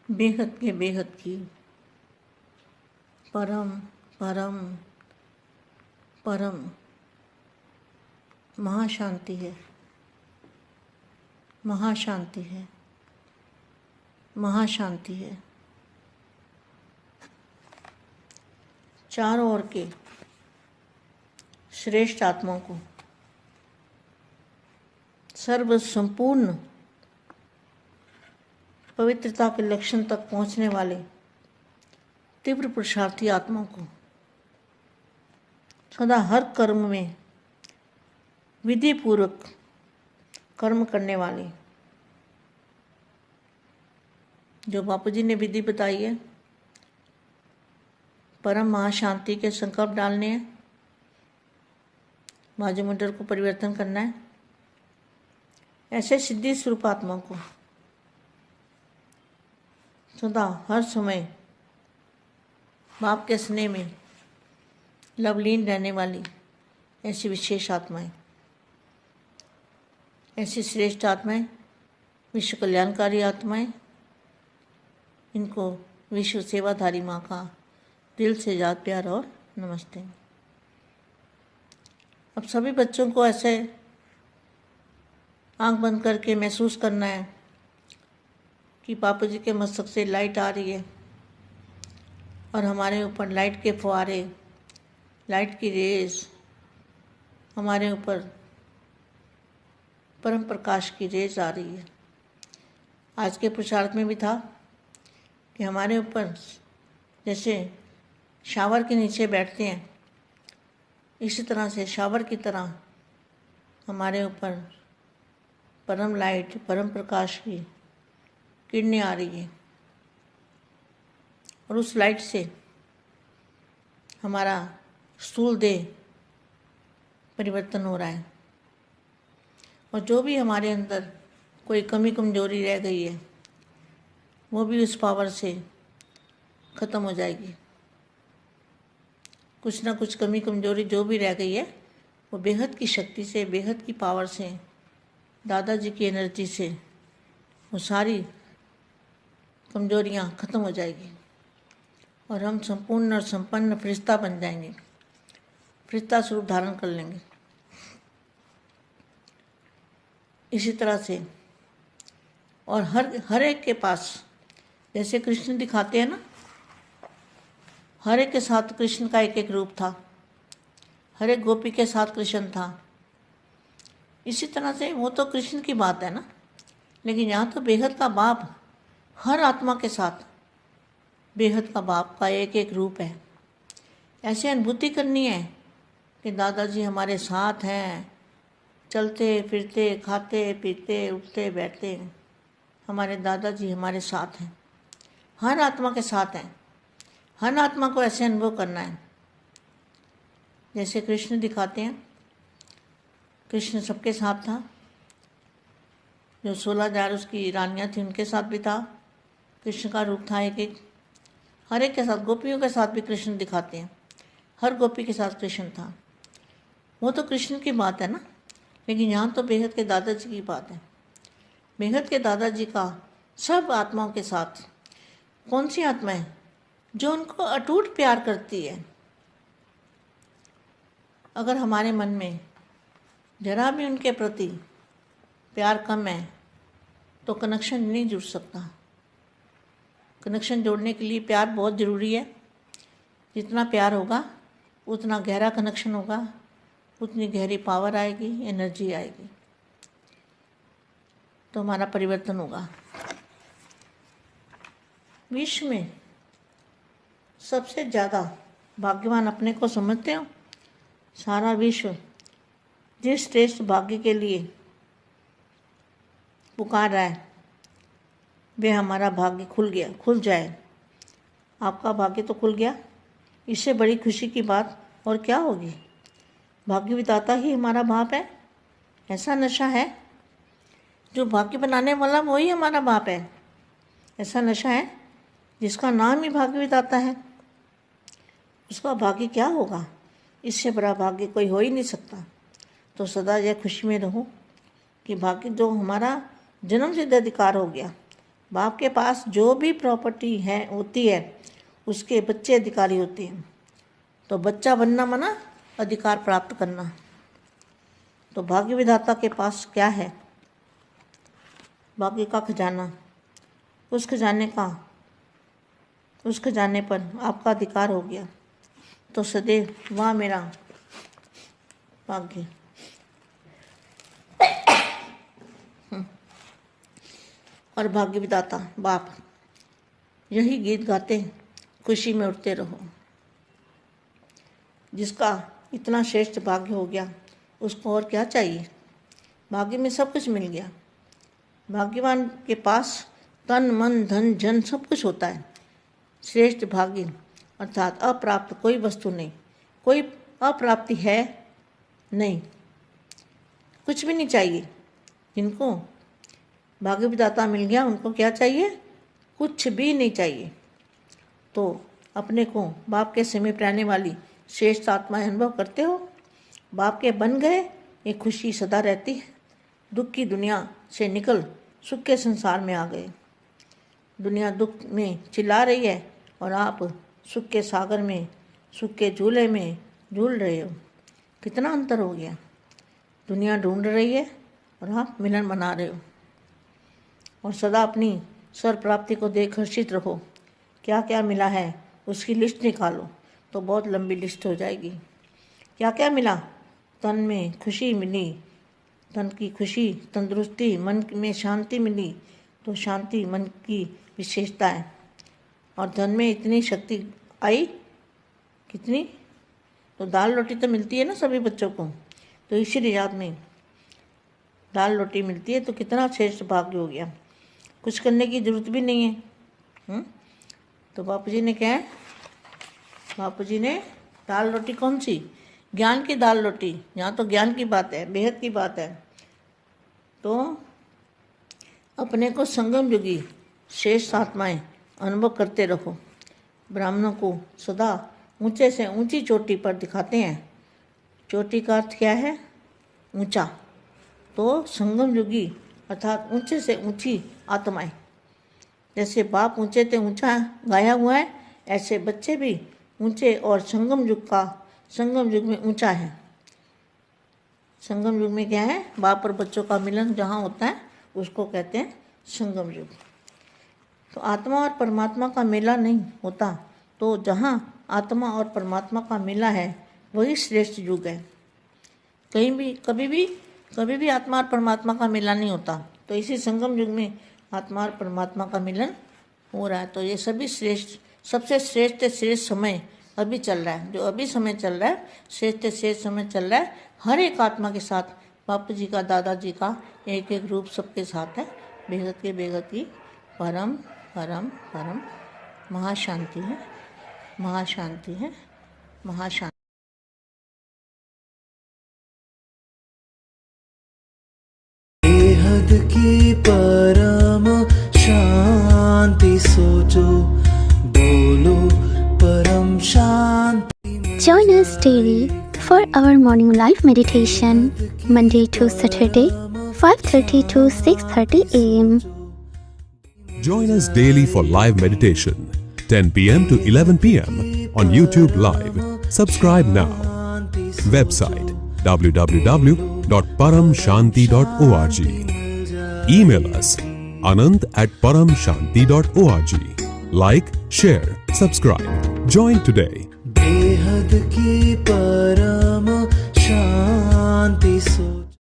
बेहद के बेहद की परम परम परम महाशांति है, महाशांति है, महाशांति है। चारों ओर के श्रेष्ठ आत्माओं को सर्व संपूर्ण पवित्रता के लक्षण तक पहुंचने वाले तीव्र पुरुषार्थी आत्माओं को सदा हर कर्म में विधि पूर्वक कर्म करने वाले, जो बापू जी ने विधि बताई है, परम महाशांति के संकल्प डालने हैं, वायुमंडल को परिवर्तन करना है। ऐसे सिद्धि स्वरूप आत्माओं को सदा हर समय बाप के स्नेह में लवलीन रहने वाली ऐसी विशेष आत्माएं, ऐसी श्रेष्ठ आत्माएं, विश्व कल्याणकारी आत्माएं, इनको विश्व सेवाधारी माँ का दिल से याद प्यार और नमस्ते। अब सभी बच्चों को ऐसे आंख बंद करके महसूस करना है कि पापा जी के मस्तक से लाइट आ रही है और हमारे ऊपर लाइट के फुहारे, लाइट की रेज हमारे ऊपर परम प्रकाश की रेज आ रही है। आज के पुरुषार्थ में भी था कि हमारे ऊपर जैसे शावर के नीचे बैठते हैं, इसी तरह से शावर की तरह हमारे ऊपर परम लाइट, परम प्रकाश की किरणें आ रही है और उस लाइट से हमारा स्थूल देह परिवर्तन हो रहा है और जो भी हमारे अंदर कोई कमी कमजोरी रह गई है वो भी उस पावर से ख़त्म हो जाएगी। कुछ ना कुछ कमी कमजोरी जो भी रह गई है वो बेहद की शक्ति से, बेहद की पावर से, दादाजी की एनर्जी से वो सारी कमजोरियाँ ख़त्म हो जाएगी और हम संपूर्ण और संपन्न फरिश्ता बन जाएंगे, फरिश्ता स्वरूप धारण कर लेंगे। इसी तरह से और हर एक के पास जैसे कृष्ण दिखाते हैं ना, हर एक के साथ कृष्ण का एक एक रूप था, हर एक गोपी के साथ कृष्ण था। इसी तरह से वो तो कृष्ण की बात है ना, लेकिन यहाँ तो बेहद का बाप हर आत्मा के साथ, बेहद का बाप का एक एक रूप है। ऐसे अनुभूति करनी है कि दादाजी हमारे साथ हैं, चलते फिरते, खाते पीते, उठते बैठते, हमारे दादाजी हमारे साथ हैं, हर आत्मा के साथ हैं। हर आत्मा को ऐसे अनुभव करना है जैसे कृष्ण दिखाते हैं। कृष्ण सबके साथ था, जो 16,000 उसकी रानियाँ थी उनके साथ भी था, कृष्ण का रूप था एक एक, हर एक के साथ। गोपियों के साथ भी कृष्ण दिखाते हैं, हर गोपी के साथ कृष्ण था। वो तो कृष्ण की बात है ना, लेकिन यहाँ तो बेहद के दादाजी की बात है। बेहद के दादाजी का सब आत्माओं के साथ, कौन सी आत्माएं? जो उनको अटूट प्यार करती है। अगर हमारे मन में जरा भी उनके प्रति प्यार कम है तो कनेक्शन नहीं जुड़ सकता। कनेक्शन जोड़ने के लिए प्यार बहुत ज़रूरी है। जितना प्यार होगा उतना गहरा कनेक्शन होगा, उतनी गहरी पावर आएगी, एनर्जी आएगी, तो हमारा परिवर्तन होगा। विश्व में सबसे ज़्यादा भाग्यवान अपने को समझते हो? सारा विश्व जिस श्रेष्ठ भाग्य के लिए पुकार रहा है, वे हमारा भाग्य खुल जाए। आपका भाग्य तो खुल गया, इससे बड़ी खुशी की बात और क्या होगी। भाग्य विधाता ही हमारा बाप है। ऐसा नशा है, जो भाग्य बनाने वाला वही हमारा बाप है। ऐसा नशा है जिसका नाम ही भाग्य विधाता है, उसका भाग्य क्या होगा। इससे बड़ा भाग्य कोई हो ही नहीं सकता। तो सदा यह खुशी में रहो कि भाग्य जो हमारा जन्म सिद्ध अधिकार हो गया, बाप के पास जो भी प्रॉपर्टी है होती है उसके बच्चे अधिकारी होते हैं। तो बच्चा बनना माना अधिकार प्राप्त करना। तो भाग्य विधाता के पास क्या है? भाग्य का खजाना। उस खजाने पर आपका अधिकार हो गया तो सदैव वाह मेरा भाग्य। और भाग्य विधाता बाप यही गीत गाते खुशी में उठते रहो। जिसका इतना श्रेष्ठ भाग्य हो गया उसको और क्या चाहिए? भाग्य में सब कुछ मिल गया। भाग्यवान के पास तन मन धन जन सब कुछ होता है। श्रेष्ठ भाग्य अर्थात अप्राप्त कोई वस्तु नहीं, कोई अप्राप्ति है नहीं, कुछ भी नहीं चाहिए। जिनको भाग्य विधाता मिल गया उनको क्या चाहिए? कुछ भी नहीं चाहिए। तो अपने को बाप के समीप रहने वाली श्रेष्ठ आत्मा अनुभव करते हो। बाप के बन गए ये खुशी सदा रहती है। दुख की दुनिया से निकल सुख के संसार में आ गए। दुनिया दुख में चिल्ला रही है और आप सुख के सागर में, सुख के झूले में झूल रहे हो। कितना अंतर हो गया। दुनिया ढूंढ रही है और आप मिलन मना रहे हो। और सदा अपनी स्वर प्राप्ति को देख हर्षित रहो। क्या क्या मिला है उसकी लिस्ट निकालो तो बहुत लंबी लिस्ट हो जाएगी। क्या क्या मिला? तन में खुशी मिली, तन की खुशी, तंदुरुस्ती, मन में शांति मिली तो शांति मन की विशेषता है। और धन में इतनी शक्ति आई, कितनी? तो दाल रोटी तो मिलती है ना सभी बच्चों को, तो इसी याद में दाल रोटी मिलती है तो कितना श्रेष्ठ भाग्य हो गया। कुछ करने की जरूरत भी नहीं है। तो बापू जी ने क्या है? बापू जी ने दाल रोटी कौन सी? ज्ञान की दाल रोटी। यहाँ तो ज्ञान की बात है, बेहद की बात है। तो अपने को संगम युगी श्रेष्ठ आत्माएं अनुभव करते रहो। ब्राह्मणों को सदा ऊंचे से ऊंची चोटी पर दिखाते हैं। चोटी का अर्थ क्या है? ऊंचा। तो संगम युगी अर्थात ऊंचे से ऊंची आत्माएं। जैसे बाप ऊंचे से ऊंचा गाया हुआ है, ऐसे बच्चे भी ऊंचे और संगम युग में ऊंचा है। संगम युग में क्या है? बाप और बच्चों का मिलन जहाँ होता है उसको कहते हैं संगम युग। तो आत्मा और परमात्मा का मेला नहीं होता, तो जहाँ आत्मा और परमात्मा का मेला है वही श्रेष्ठ युग है। कभी भी आत्मा और परमात्मा का मेला नहीं होता, तो इसी संगम युग में आत्मा और परमात्मा का मिलन हो रहा है। तो ये सभी सबसे श्रेष्ठ समय अभी चल रहा है। जो अभी समय चल रहा है, श्रेष्ठ समय चल रहा है। हर एक आत्मा के साथ बापू जी का, दादाजी का एक एक रूप सबके साथ है। बेहद की परम परम परम महाशांति है, महाशांति है, महाशांति। बेहद की परम शांति सोचो, बोलो परम शांति। Join us daily for our morning live meditation, Monday to Saturday, 5:30 to 6:30 a.m. Join us daily for live meditation, 10 p.m. to 11 p.m. on YouTube Live. Subscribe now. Website www.paramshanti.org. Email us anant@paramshanti.org. Like, share, subscribe. Join today. बेहद की परम